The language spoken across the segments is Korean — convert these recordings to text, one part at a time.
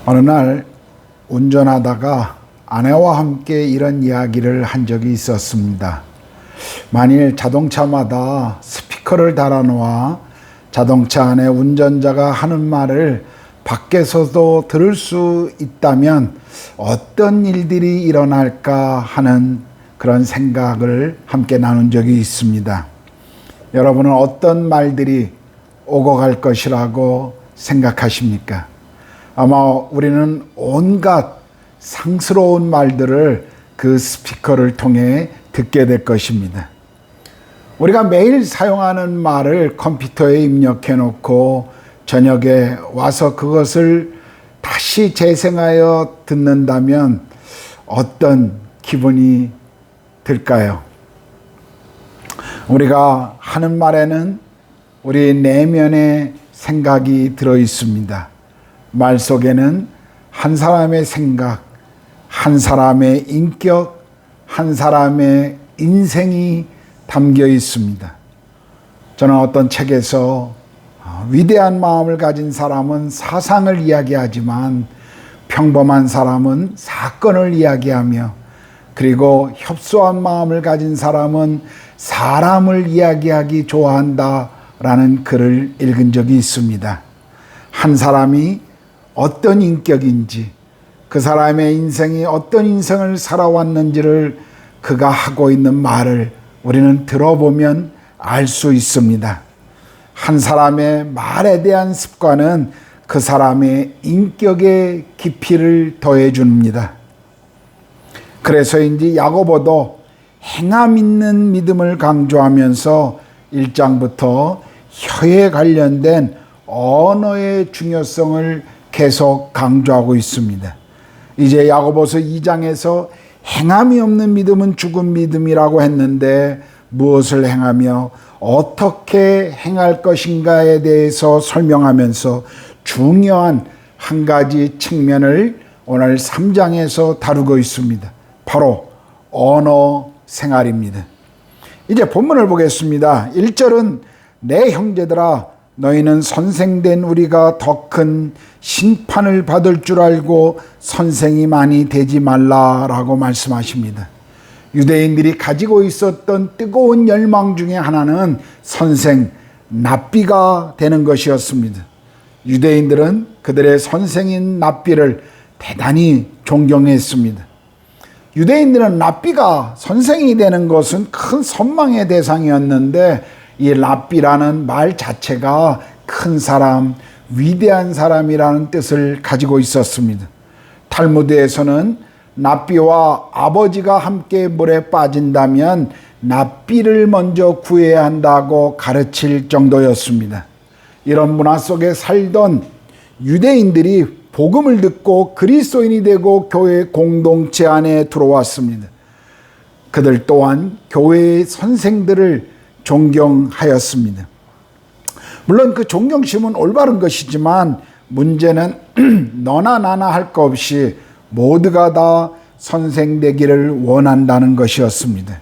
어느 날 운전하다가 아내와 함께 이런 이야기를 한 적이 있었습니다. 만일 자동차마다 스피커를 달아놓아 자동차 안에 운전자가 하는 말을 밖에서도 들을 수 있다면 어떤 일들이 일어날까 하는 그런 생각을 함께 나눈 적이 있습니다. 여러분은 어떤 말들이 오고 갈 것이라고 생각하십니까? 아마 우리는 온갖 상스러운 말들을 그 스피커를 통해 듣게 될 것입니다. 우리가 매일 사용하는 말을 컴퓨터에 입력해 놓고 저녁에 와서 그것을 다시 재생하여 듣는다면 어떤 기분이 들까요? 우리가 하는 말에는 우리 내면의 생각이 들어 있습니다. 말 속에는 한 사람의 생각, 한 사람의 인격, 한 사람의 인생이 담겨 있습니다. 저는 어떤 책에서 위대한 마음을 가진 사람은 사상을 이야기하지만 평범한 사람은 사건을 이야기하며, 그리고 협소한 마음을 가진 사람은 사람을 이야기하기 좋아한다라는 글을 읽은 적이 있습니다. 한 사람이 어떤 인격인지, 그 사람의 인생이 어떤 인생을 살아왔는지를 그가 하고 있는 말을 우리는 들어보면 알 수 있습니다. 한 사람의 말에 대한 습관은 그 사람의 인격의 깊이를 더해 줍니다. 그래서인지 야고보도 행함 있는 믿음을 강조하면서 1장부터 혀에 관련된 언어의 중요성을 계속 강조하고 있습니다. 이제 야고보서 2장에서 행함이 없는 믿음은 죽은 믿음이라고 했는데 무엇을 행하며 어떻게 행할 것인가에 대해서 설명하면서 중요한 한 가지 측면을 오늘 3장에서 다루고 있습니다. 바로 언어 생활입니다. 이제 본문을 보겠습니다. 1절은 내 형제들아 너희는 선생된 우리가 더 큰 심판을 받을 줄 알고 선생이 많이 되지 말라라고 말씀하십니다. 유대인들이 가지고 있었던 뜨거운 열망 중에 하나는 선생, 랍비가 되는 것이었습니다. 유대인들은 그들의 선생인 랍비를 대단히 존경했습니다. 유대인들은 랍비가 선생이 되는 것은 큰 선망의 대상이었는데, 이 랍비라는 말 자체가 큰 사람, 위대한 사람이라는 뜻을 가지고 있었습니다. 탈무드에서는 랍비와 아버지가 함께 물에 빠진다면 랍비를 먼저 구해야 한다고 가르칠 정도였습니다. 이런 문화 속에 살던 유대인들이 복음을 듣고 그리스도인이 되고 교회 공동체 안에 들어왔습니다. 그들 또한 교회의 선생들을 존경하였습니다. 물론 그 존경심은 올바른 것이지만 문제는 너나 나나 할 것 없이 모두가 다 선생 되기를 원한다는 것이었습니다.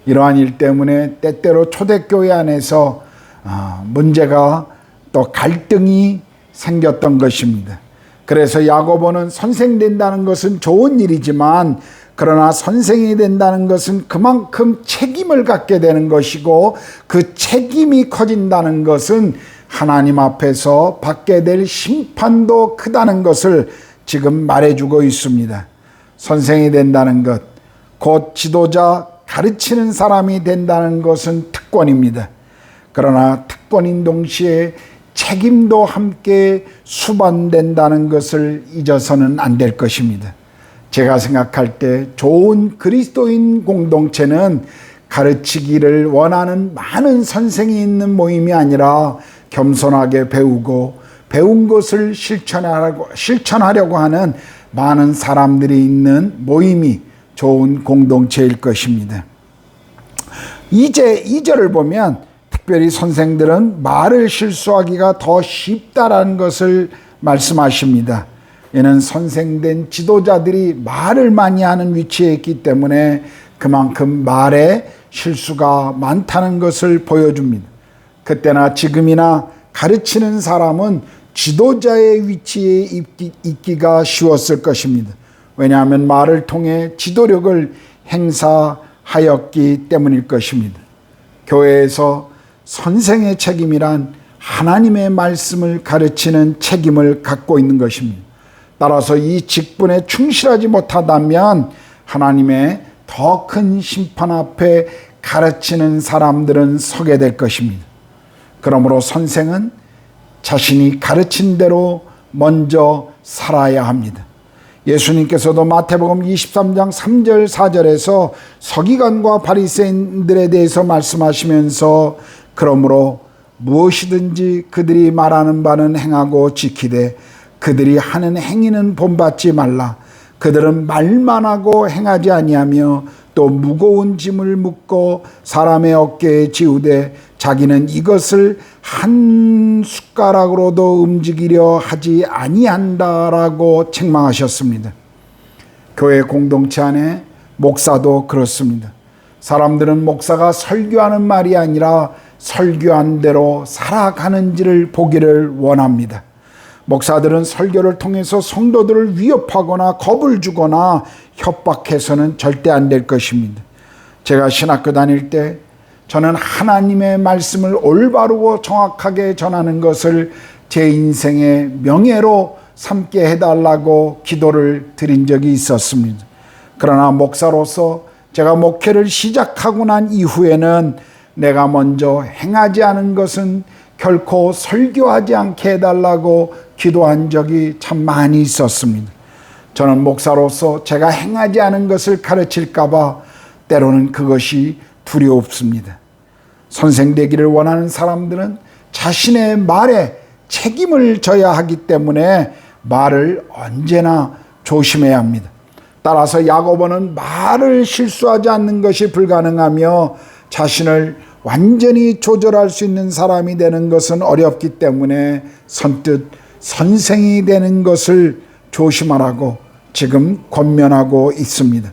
이러한 일 때문에 때때로 초대교회 안에서 문제가 또 갈등이 생겼던 것입니다. 그래서 야고보는 선생 된다는 것은 좋은 일이지만, 그러나 선생이 된다는 것은 그만큼 책임을 갖게 되는 것이고, 그 책임이 커진다는 것은 하나님 앞에서 받게 될 심판도 크다는 것을 지금 말해주고 있습니다. 선생이 된다는 것, 곧 지도자, 가르치는 사람이 된다는 것은 특권입니다. 그러나 특권인 동시에 책임도 함께 수반된다는 것을 잊어서는 안 될 것입니다. 제가 생각할 때 좋은 그리스도인 공동체는 가르치기를 원하는 많은 선생이 있는 모임이 아니라 겸손하게 배우고 배운 것을 실천하려고 하는 많은 사람들이 있는 모임이 좋은 공동체일 것입니다. 이제 2절을 보면 특별히 선생들은 말을 실수하기가 더 쉽다라는 것을 말씀하십니다. 이는 선생된 지도자들이 말을 많이 하는 위치에 있기 때문에 그만큼 말에 실수가 많다는 것을 보여줍니다. 그때나 지금이나 가르치는 사람은 지도자의 위치에 있기가 쉬웠을 것입니다. 왜냐하면 말을 통해 지도력을 행사하였기 때문일 것입니다. 교회에서 선생의 책임이란 하나님의 말씀을 가르치는 책임을 갖고 있는 것입니다. 따라서 이 직분에 충실하지 못하다면 하나님의 더 큰 심판 앞에 가르치는 사람들은 서게 될 것입니다. 그러므로 선생은 자신이 가르친 대로 먼저 살아야 합니다. 예수님께서도 마태복음 23장 3절 4절에서 서기관과 바리새인들에 대해서 말씀하시면서 그러므로 무엇이든지 그들이 말하는 바는 행하고 지키되 그들이 하는 행위는 본받지 말라. 그들은 말만 하고 행하지 아니하며 또 무거운 짐을 묶고 사람의 어깨에 지우되 자기는 이것을 한 숟가락으로도 움직이려 하지 아니한다라고 책망하셨습니다. 교회 공동체 안에 목사도 그렇습니다. 사람들은 목사가 설교하는 말이 아니라 설교한 대로 살아가는지를 보기를 원합니다. 목사들은 설교를 통해서 성도들을 위협하거나 겁을 주거나 협박해서는 절대 안 될 것입니다. 제가 신학교 다닐 때 저는 하나님의 말씀을 올바르고 정확하게 전하는 것을 제 인생의 명예로 삼게 해달라고 기도를 드린 적이 있었습니다. 그러나 목사로서 제가 목회를 시작하고 난 이후에는 내가 먼저 행하지 않은 것은 결코 설교하지 않게 해달라고 기도한 적이 참 많이 있었습니다. 저는 목사로서 제가 행하지 않은 것을 가르칠까 봐 때로는 그것이 두렵습니다. 선생 되기를 원하는 사람들은 자신의 말에 책임을 져야 하기 때문에 말을 언제나 조심해야 합니다. 따라서 야고보는 말을 실수하지 않는 것이 불가능하며 자신을 완전히 조절할 수 있는 사람이 되는 것은 어렵기 때문에 선뜻 선생이 되는 것을 조심하라고 지금 권면하고 있습니다.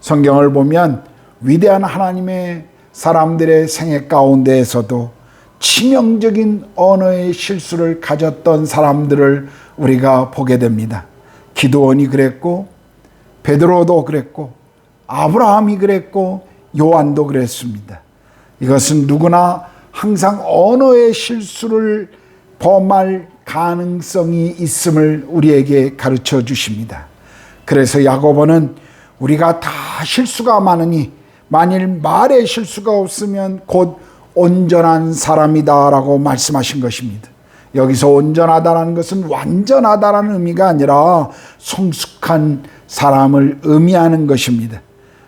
성경을 보면 위대한 하나님의 사람들의 생애 가운데에서도 치명적인 언어의 실수를 가졌던 사람들을 우리가 보게 됩니다. 기드온이 그랬고 베드로도 그랬고 아브라함이 그랬고 요한도 그랬습니다. 이것은 누구나 항상 언어의 실수를 범할 가능성이 있음을 우리에게 가르쳐 주십니다. 그래서 야고보는 우리가 다 실수가 많으니 만일 말에 실수가 없으면 곧 온전한 사람이다 라고 말씀하신 것입니다. 여기서 온전하다는 것은 완전하다는 의미가 아니라 성숙한 사람을 의미하는 것입니다.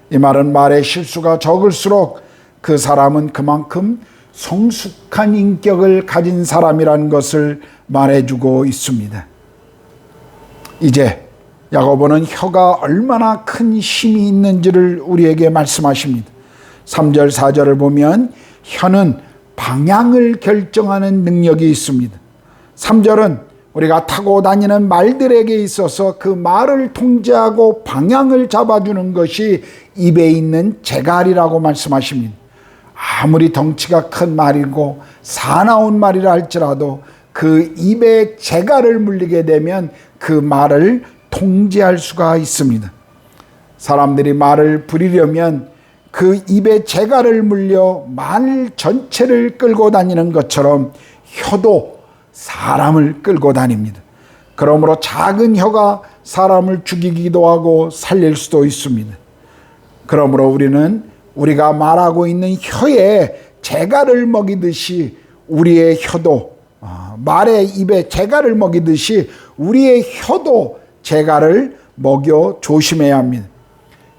이 말은 말에 실수가 적을수록 그 사람은 그만큼 성숙한 인격을 가진 사람이라는 것을 말해주고 있습니다. 이제 야고보는 혀가 얼마나 큰 힘이 있는지를 우리에게 말씀하십니다. 3절 4절을 보면 혀는 방향을 결정하는 능력이 있습니다. 3절은 우리가 타고 다니는 말들에게 있어서 그 말을 통제하고 방향을 잡아주는 것이 입에 있는 재갈이라고 말씀하십니다. 아무리 덩치가 큰 말이고 사나운 말이라 할지라도 그 입에 재갈을 물리게 되면 그 말을 통제할 수가 있습니다. 사람들이 말을 부리려면 그 입에 재갈을 물려 말 전체를 끌고 다니는 것처럼 혀도 사람을 끌고 다닙니다. 그러므로 작은 혀가 사람을 죽이기도 하고 살릴 수도 있습니다. 그러므로 우리가 말하고 있는 혀에 재갈을 먹이듯이 우리의 혀도 말의 입에 재갈을 먹이듯이 우리의 혀도 재갈을 먹여 조심해야 합니다.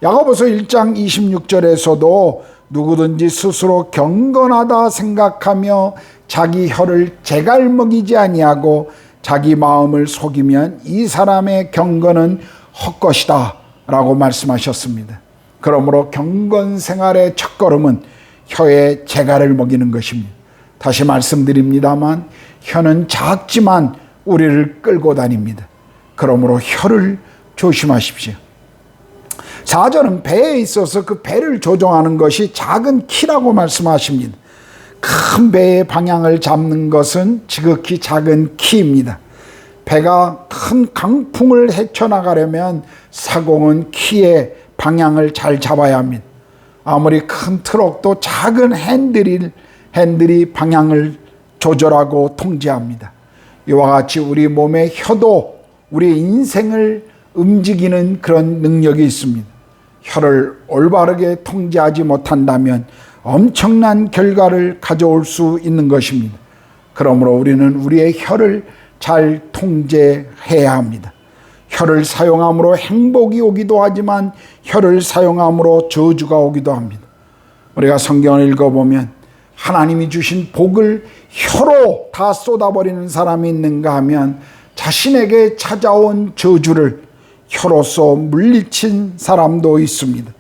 야고보서 1장 26절에서도 누구든지 스스로 경건하다 생각하며 자기 혀를 재갈 먹이지 아니하고 자기 마음을 속이면 이 사람의 경건은 헛것이다 라고 말씀하셨습니다. 그러므로 경건 생활의 첫걸음은 혀에 재갈을 먹이는 것입니다. 다시 말씀드립니다만 혀는 작지만 우리를 끌고 다닙니다. 그러므로 혀를 조심하십시오. 4절은 배에 있어서 그 배를 조종하는 것이 작은 키라고 말씀하십니다. 큰 배의 방향을 잡는 것은 지극히 작은 키입니다. 배가 큰 강풍을 헤쳐나가려면 사공은 키의 방향을 잘 잡아야 합니다. 아무리 큰 트럭도 작은 핸들이 방향을 조절하고 통제합니다. 이와 같이 우리 몸의 혀도 우리 인생을 움직이는 그런 능력이 있습니다. 혀를 올바르게 통제하지 못한다면 엄청난 결과를 가져올 수 있는 것입니다. 그러므로 우리는 우리의 혀를 잘 통제해야 합니다. 혀를 사용함으로 행복이 오기도 하지만 혀를 사용함으로 저주가 오기도 합니다. 우리가 성경을 읽어보면 하나님이 주신 복을 혀로 다 쏟아버리는 사람이 있는가 하면 자신에게 찾아온 저주를 혀로서 물리친 사람도 있습니다.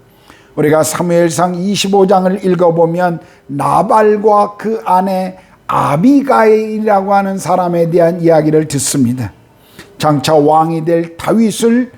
우리가 사무엘상 25장을 읽어보면 나발과 그 아내 아비가일이라고 하는 사람에 대한 이야기를 듣습니다. 장차 왕이 될 다윗을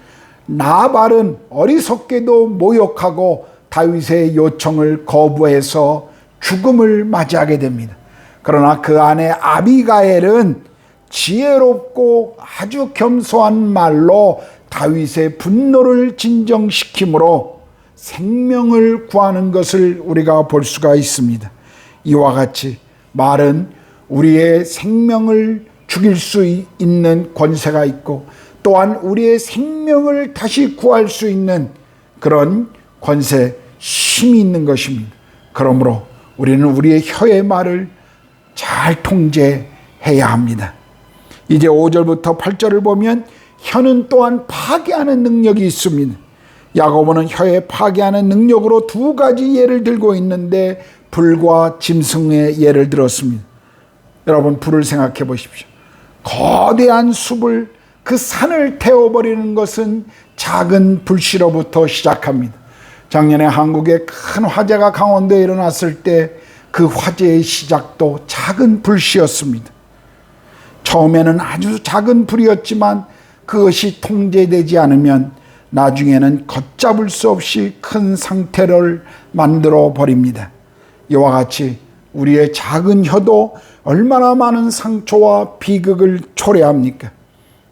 나발은 어리석게도 모욕하고 다윗의 요청을 거부해서 죽음을 맞이하게 됩니다. 그러나 그 아내 아비가일은 지혜롭고 아주 겸손한 말로 다윗의 분노를 진정시키므로 생명을 구하는 것을 우리가 볼 수가 있습니다. 이와 같이 말은 우리의 생명을 죽일 수 있는 권세가 있고 또한 우리의 생명을 다시 구할 수 있는 그런 권세, 힘이 있는 것입니다. 그러므로 우리는 우리의 혀의 말을 잘 통제해야 합니다. 이제 5절부터 8절을 보면 혀는 또한 파괴하는 능력이 있습니다. 야고보는 혀에 파괴하는 능력으로 두 가지 예를 들고 있는데 불과 짐승의 예를 들었습니다. 여러분, 불을 생각해 보십시오. 거대한 숲을 그 산을 태워버리는 것은 작은 불씨로부터 시작합니다. 작년에 한국에 큰 화재가 강원도에 일어났을 때 그 화재의 시작도 작은 불씨였습니다. 처음에는 아주 작은 불이었지만 그것이 통제되지 않으면 나중에는 걷잡을 수 없이 큰 상태를 만들어 버립니다. 이와 같이 우리의 작은 혀도 얼마나 많은 상처와 비극을 초래합니까?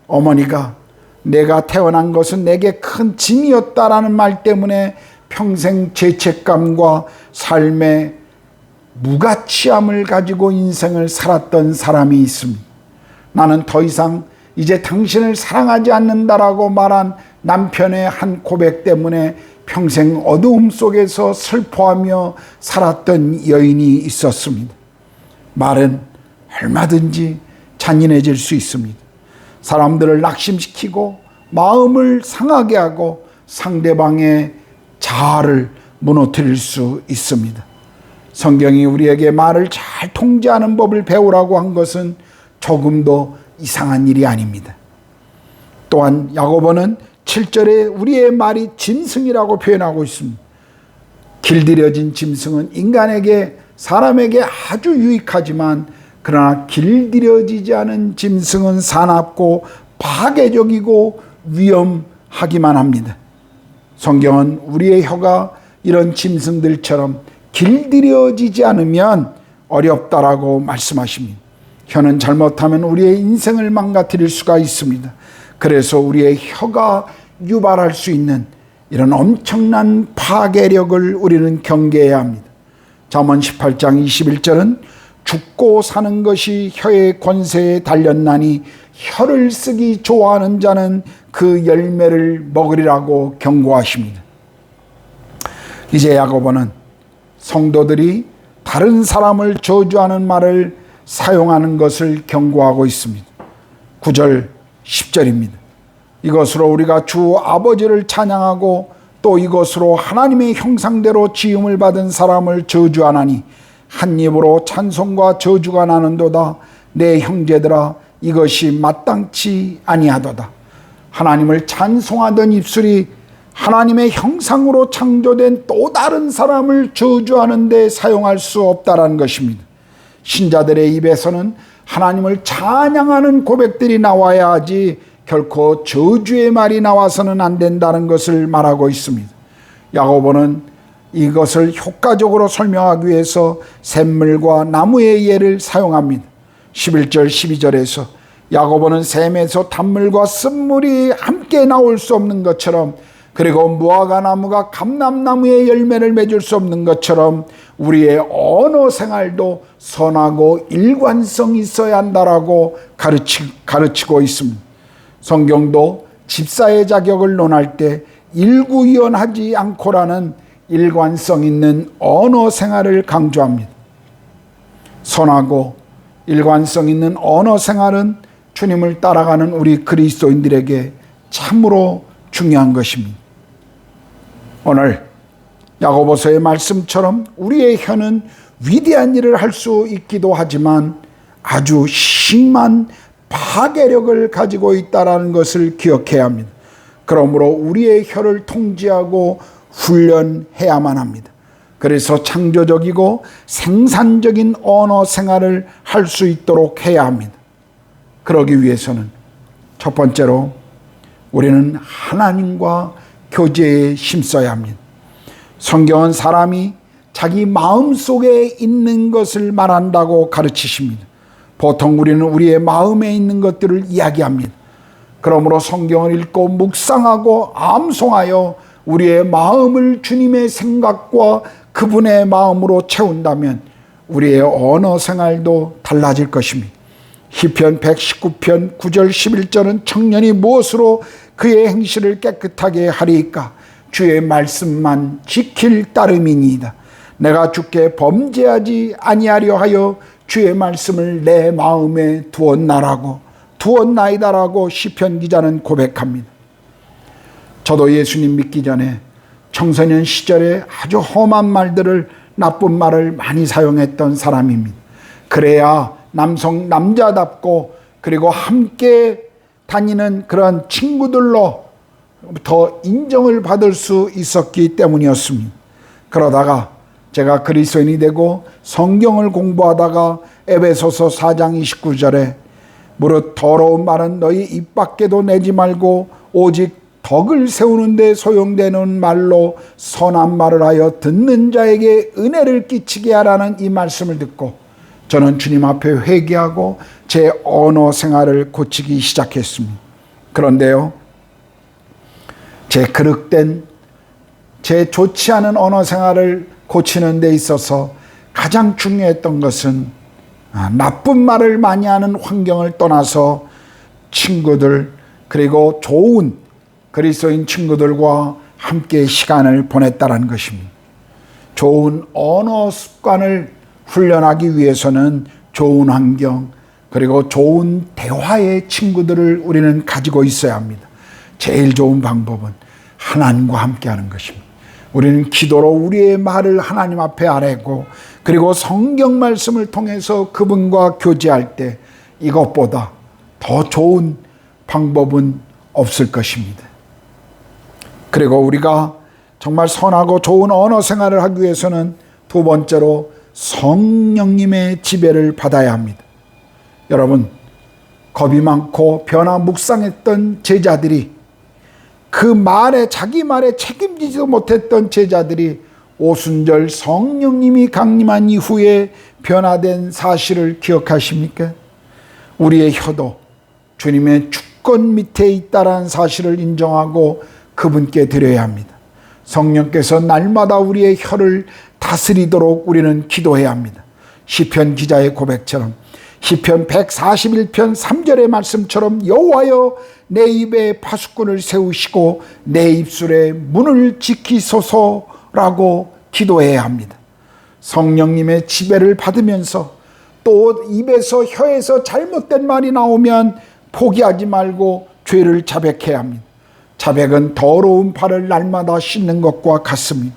어머니가 내가 태어난 것은 내게 큰 짐이었다라는 말 때문에 평생 죄책감과 삶의 무가치함을 가지고 인생을 살았던 사람이 있습니다. 나는 더 이상 이제 당신을 사랑하지 않는다라고 말한 남편의 한 고백 때문에 평생 어두움 속에서 슬퍼하며 살았던 여인이 있었습니다. 말은 얼마든지 잔인해질 수 있습니다. 사람들을 낙심시키고 마음을 상하게 하고 상대방의 자아를 무너뜨릴 수 있습니다. 성경이 우리에게 말을 잘 통제하는 법을 배우라고 한 것은 조금도 이상한 일이 아닙니다. 또한 야고보는 7절에 우리의 말이 짐승이라고 표현하고 있습니다. 길들여진 짐승은 사람에게 아주 유익하지만 그러나 길들여지지 않은 짐승은 사납고 파괴적이고 위험하기만 합니다. 성경은 우리의 혀가 이런 짐승들처럼 길들여지지 않으면 어렵다라고 말씀하십니다. 혀는 잘못하면 우리의 인생을 망가뜨릴 수가 있습니다. 그래서 우리의 혀가 유발할 수 있는 이런 엄청난 파괴력을 우리는 경계해야 합니다. 잠언 18장 21절은 죽고 사는 것이 혀의 권세에 달렸나니 혀를 쓰기 좋아하는 자는 그 열매를 먹으리라고 경고하십니다. 이제 야고보는 성도들이 다른 사람을 저주하는 말을 사용하는 것을 경고하고 있습니다. 9절 10절입니다. 이것으로 우리가 주 아버지를 찬양하고 또 이것으로 하나님의 형상대로 지음을 받은 사람을 저주하나니 한 입으로 찬송과 저주가 나는도다. 내 형제들아, 이것이 마땅치 아니하도다. 하나님을 찬송하던 입술이 하나님의 형상으로 창조된 또 다른 사람을 저주하는 데 사용할 수 없다라는 것입니다. 신자들의 입에서는 하나님을 찬양하는 고백들이 나와야 하지 결코 저주의 말이 나와서는 안 된다는 것을 말하고 있습니다. 야고보는 이것을 효과적으로 설명하기 위해서 샘물과 나무의 예를 사용합니다. 11절 12절에서 야고보는 샘에서 단물과 쓴물이 함께 나올 수 없는 것처럼, 그리고 무화과 나무가 감람나무의 열매를 맺을 수 없는 것처럼 우리의 언어 생활도 선하고 일관성이 있어야 한다라고 가르치고 있습니다. 성경도 집사의 자격을 논할 때 일구이연하지 않고라는 일관성 있는 언어 생활을 강조합니다. 선하고 일관성 있는 언어 생활은 주님을 따라가는 우리 그리스도인들에게 참으로 중요한 것입니다. 오늘 야고보서의 말씀처럼 우리의 혀는 위대한 일을 할 수 있기도 하지만 아주 심한 파괴력을 가지고 있다는 것을 기억해야 합니다. 그러므로 우리의 혀를 통제하고 훈련해야만 합니다. 그래서 창조적이고 생산적인 언어 생활을 할 수 있도록 해야 합니다. 그러기 위해서는 첫 번째로 우리는 하나님과 교제에 힘써야 합니다. 성경은 사람이 자기 마음속에 있는 것을 말한다고 가르치십니다. 보통 우리는 우리의 마음에 있는 것들을 이야기합니다. 그러므로 성경을 읽고 묵상하고 암송하여 우리의 마음을 주님의 생각과 그분의 마음으로 채운다면 우리의 언어 생활도 달라질 것입니다. 시편 119편 9절 11절은 청년이 무엇으로 그의 행실을 깨끗하게 하리이까? 주의 말씀만 지킬 따름이니이다. 내가 주께 범죄하지 아니하려 하여 주의 말씀을 내 마음에 두었나이다라고 시편 기자는 고백합니다. 저도 예수님 믿기 전에 청소년 시절에 아주 험한 말들을, 나쁜 말을 많이 사용했던 사람입니다. 그래야 남자답고 그리고 함께 다니는 그런 친구들로 더 인정을 받을 수 있었기 때문이었습니다. 그러다가 제가 그리스도인이 되고 성경을 공부하다가 에베소서 4장 29절에 무릇 더러운 말은 너희 입 밖에도 내지 말고 오직 덕을 세우는 데 소용되는 말로 선한 말을 하여 듣는 자에게 은혜를 끼치게 하라는 이 말씀을 듣고 저는 주님 앞에 회개하고 제 언어 생활을 고치기 시작했습니다. 그런데요, 제 그릇된, 제 좋지 않은 언어 생활을 고치는 데 있어서 가장 중요했던 것은 나쁜 말을 많이 하는 환경을 떠나서 친구들, 그리고 좋은 그리스도인 친구들과 함께 시간을 보냈다는 것입니다. 좋은 언어 습관을 훈련하기 위해서는 좋은 환경, 그리고 좋은 대화의 친구들을 우리는 가지고 있어야 합니다. 제일 좋은 방법은 하나님과 함께 하는 것입니다. 우리는 기도로 우리의 말을 하나님 앞에 아뢰고, 그리고 성경 말씀을 통해서 그분과 교제할 때 이것보다 더 좋은 방법은 없을 것입니다. 그리고 우리가 정말 선하고 좋은 언어 생활을 하기 위해서는 두 번째로 성령님의 지배를 받아야 합니다. 여러분, 겁이 많고 변화묵상했던 제자들이, 그 말에, 자기 말에 책임지지도 못했던 제자들이 오순절 성령님이 강림한 이후에 변화된 사실을 기억하십니까? 우리의 혀도 주님의 주권 밑에 있다라는 사실을 인정하고 그분께 드려야 합니다. 성령께서 날마다 우리의 혀를 다스리도록 우리는 기도해야 합니다. 시편 기자의 고백처럼, 시편 141편 3절의 말씀처럼 여호와여 내 입에 파수꾼을 세우시고 내 입술에 문을 지키소서라고 기도해야 합니다. 성령님의 지배를 받으면서 또 입에서, 혀에서 잘못된 말이 나오면 포기하지 말고 죄를 자백해야 합니다. 자백은 더러운 발을 날마다 씻는 것과 같습니다.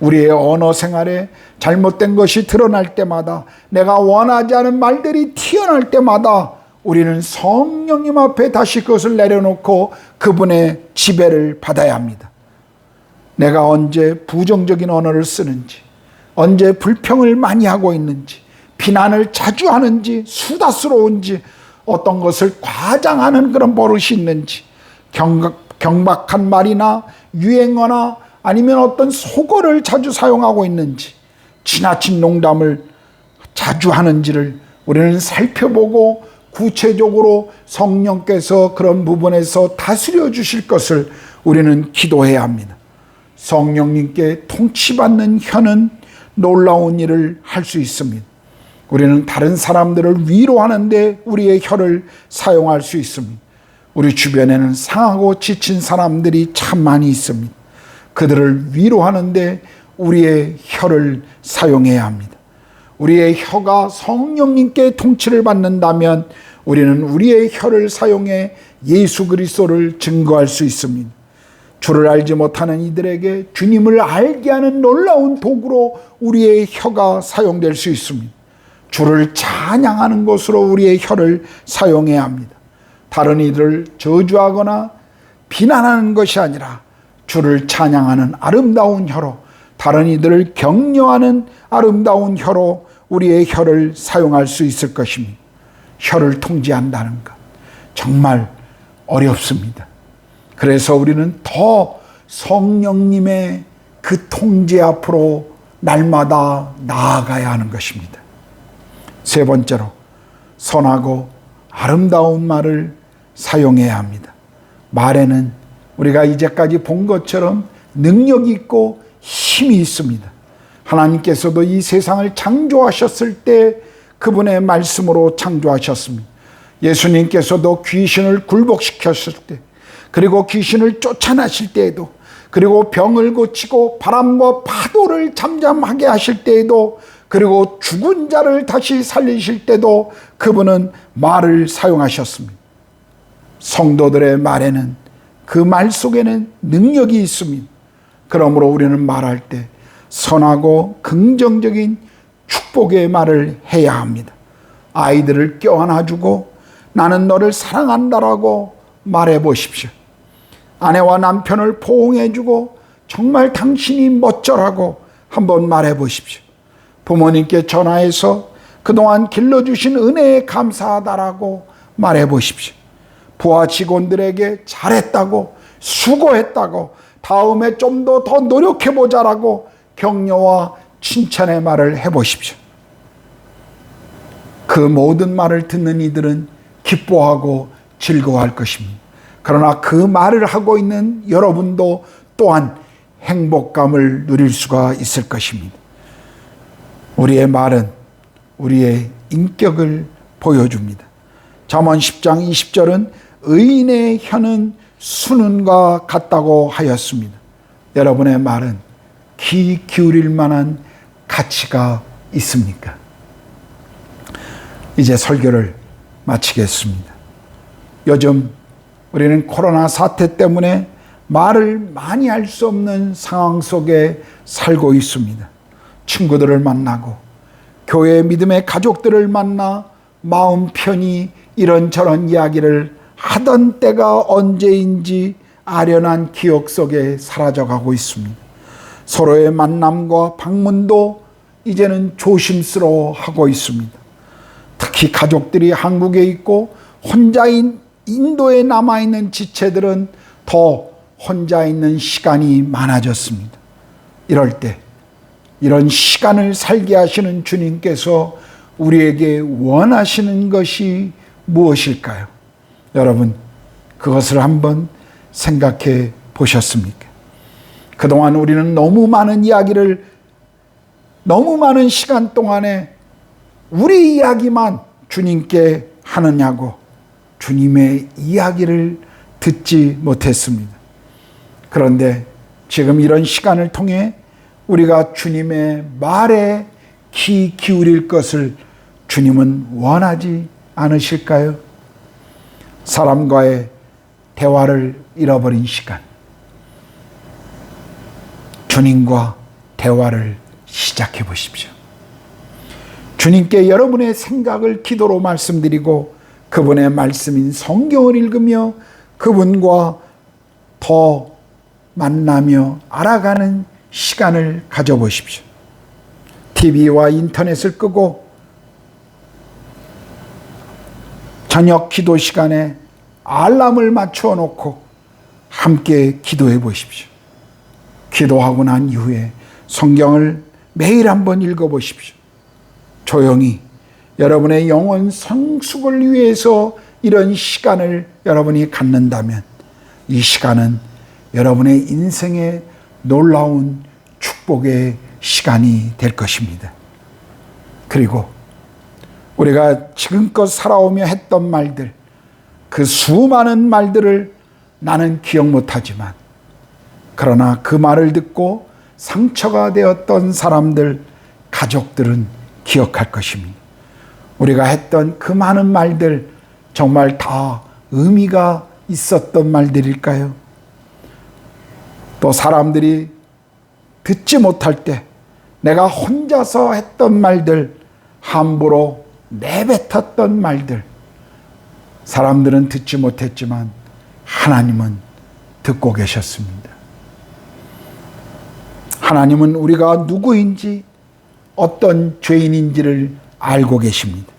우리의 언어 생활에 잘못된 것이 드러날 때마다, 내가 원하지 않은 말들이 튀어날 때마다 우리는 성령님 앞에 다시 그것을 내려놓고 그분의 지배를 받아야 합니다. 내가 언제 부정적인 언어를 쓰는지, 언제 불평을 많이 하고 있는지, 비난을 자주 하는지, 수다스러운지, 어떤 것을 과장하는 그런 버릇이 있는지, 경박한 말이나 유행어나 아니면 어떤 속어를 자주 사용하고 있는지, 지나친 농담을 자주 하는지를 우리는 살펴보고 구체적으로 성령께서 그런 부분에서 다스려 주실 것을 우리는 기도해야 합니다. 성령님께 통치받는 혀는 놀라운 일을 할 수 있습니다. 우리는 다른 사람들을 위로하는데 우리의 혀를 사용할 수 있습니다. 우리 주변에는 상하고 지친 사람들이 참 많이 있습니다. 그들을 위로하는데 우리의 혀를 사용해야 합니다. 우리의 혀가 성령님께 통치를 받는다면 우리는 우리의 혀를 사용해 예수 그리스도를 증거할 수 있습니다. 주를 알지 못하는 이들에게 주님을 알게 하는 놀라운 도구로 우리의 혀가 사용될 수 있습니다. 주를 찬양하는 것으로 우리의 혀를 사용해야 합니다. 다른 이들을 저주하거나 비난하는 것이 아니라 주를 찬양하는 아름다운 혀로, 다른 이들을 격려하는 아름다운 혀로 우리의 혀를 사용할 수 있을 것입니다. 혀를 통제한다는 것 정말 어렵습니다. 그래서 우리는 더 성령님의 그 통제 앞으로 날마다 나아가야 하는 것입니다. 세 번째로, 선하고 아름다운 말을 사용해야 합니다. 말에는 우리가 이제까지 본 것처럼 능력이 있고 힘이 있습니다. 하나님께서도 이 세상을 창조하셨을 때 그분의 말씀으로 창조하셨습니다. 예수님께서도 귀신을 굴복시켰을 때, 그리고 귀신을 쫓아내실 때에도, 그리고 병을 고치고 바람과 파도를 잠잠하게 하실 때에도, 그리고 죽은 자를 다시 살리실 때도 그분은 말을 사용하셨습니다. 성도들의 말에는, 그 말 속에는 능력이 있습니다. 그러므로 우리는 말할 때 선하고 긍정적인 축복의 말을 해야 합니다. 아이들을 껴안아주고 나는 너를 사랑한다라고 말해 보십시오. 아내와 남편을 포옹해주고 정말 당신이 멋져라고 한번 말해 보십시오. 부모님께 전화해서 그동안 길러주신 은혜에 감사하다라고 말해 보십시오. 부하 직원들에게 잘했다고, 수고했다고, 다음에 좀 더 노력해보자라고 격려와 칭찬의 말을 해보십시오. 그 모든 말을 듣는 이들은 기뻐하고 즐거워할 것입니다. 그러나 그 말을 하고 있는 여러분도 또한 행복감을 누릴 수가 있을 것입니다. 우리의 말은 우리의 인격을 보여줍니다. 잠언 10장 20절은 의인의 혀는 수는과 같다고 하였습니다. 여러분의 말은 귀 기울일 만한 가치가 있습니까? 이제 설교를 마치겠습니다. 요즘 우리는 코로나 사태 때문에 말을 많이 할 수 없는 상황 속에 살고 있습니다. 친구들을 만나고 교회 믿음의 가족들을 만나 마음 편히 이런저런 이야기를 하던 때가 언제인지 아련한 기억 속에 사라져가고 있습니다. 서로의 만남과 방문도 이제는 조심스러워하고 있습니다. 특히 가족들이 한국에 있고 혼자인 인도에 남아있는 지체들은 더 혼자 있는 시간이 많아졌습니다. 이럴 때 이런 시간을 살게 하시는 주님께서 우리에게 원하시는 것이 무엇일까요? 여러분, 그것을 한번 생각해 보셨습니까? 그동안 우리는 너무 많은 이야기를, 너무 많은 시간 동안에 우리 이야기만 주님께 하느냐고 주님의 이야기를 듣지 못했습니다. 그런데 지금 이런 시간을 통해 우리가 주님의 말에 귀 기울일 것을 주님은 원하지 않으실까요? 사람과의 대화를 잃어버린 시간, 주님과 대화를 시작해 보십시오. 주님께 여러분의 생각을 기도로 말씀드리고 그분의 말씀인 성경을 읽으며 그분과 더 만나며 알아가는 시간을 가져보십시오. TV와 인터넷을 끄고 저녁 기도 시간에 알람을 맞추어 놓고 함께 기도해 보십시오. 기도하고 난 이후에 성경을 매일 한번 읽어보십시오. 조용히 여러분의 영혼 성숙을 위해서 이런 시간을 여러분이 갖는다면 이 시간은 여러분의 인생의 놀라운 축복의 시간이 될 것입니다. 그리고 우리가 지금껏 살아오며 했던 말들, 그 수많은 말들을 나는 기억 못하지만 그러나 그 말을 듣고 상처가 되었던 사람들, 가족들은 기억할 것입니다. 우리가 했던 그 많은 말들 정말 다 의미가 있었던 말들일까요? 또 사람들이 듣지 못할 때 내가 혼자서 했던 말들, 함부로 내뱉었던 말들, 사람들은 듣지 못했지만 하나님은 듣고 계셨습니다. 하나님은 우리가 누구인지 어떤 죄인인지를 알고 계십니다.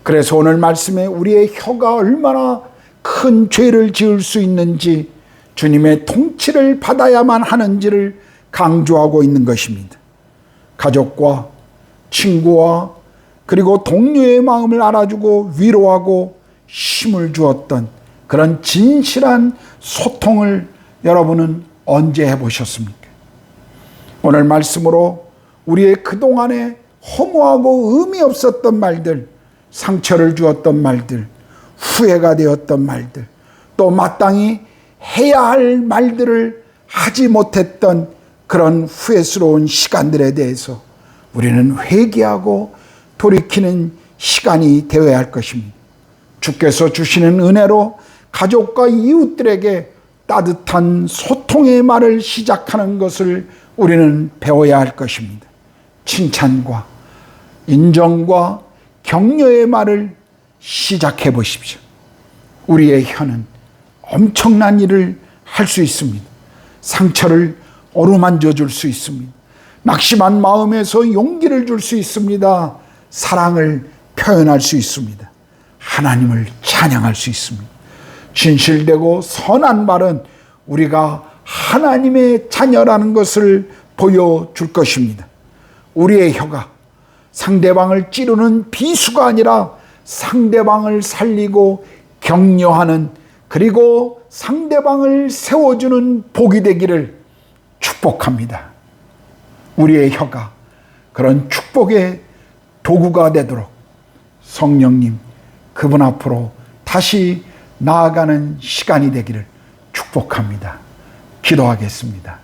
그래서 오늘 말씀에 우리의 혀가 얼마나 큰 죄를 지을 수 있는지, 주님의 통치를 받아야만 하는지를 강조하고 있는 것입니다. 가족과 친구와 그리고 동료의 마음을 알아주고 위로하고 힘을 주었던 그런 진실한 소통을 여러분은 언제 해보셨습니까? 오늘 말씀으로 우리의 그동안에 허무하고 의미 없었던 말들, 상처를 주었던 말들, 후회가 되었던 말들, 또 마땅히 해야 할 말들을 하지 못했던 그런 후회스러운 시간들에 대해서 우리는 회개하고 돌이키는 시간이 되어야 할 것입니다. 주께서 주시는 은혜로 가족과 이웃들에게 따뜻한 소통의 말을 시작하는 것을 우리는 배워야 할 것입니다. 칭찬과 인정과 격려의 말을 시작해 보십시오. 우리의 혀는 엄청난 일을 할 수 있습니다. 상처를 어루만져 줄 수 있습니다. 낙심한 마음에서 용기를 줄 수 있습니다. 사랑을 표현할 수 있습니다. 하나님을 찬양할 수 있습니다. 진실되고 선한 말은 우리가 하나님의 자녀라는 것을 보여줄 것입니다. 우리의 혀가 상대방을 찌르는 비수가 아니라 상대방을 살리고 격려하는, 그리고 상대방을 세워주는 복이 되기를 축복합니다. 우리의 혀가 그런 축복의 도구가 되도록 성령님, 그분 앞으로 다시 나아가는 시간이 되기를 축복합니다. 기도하겠습니다.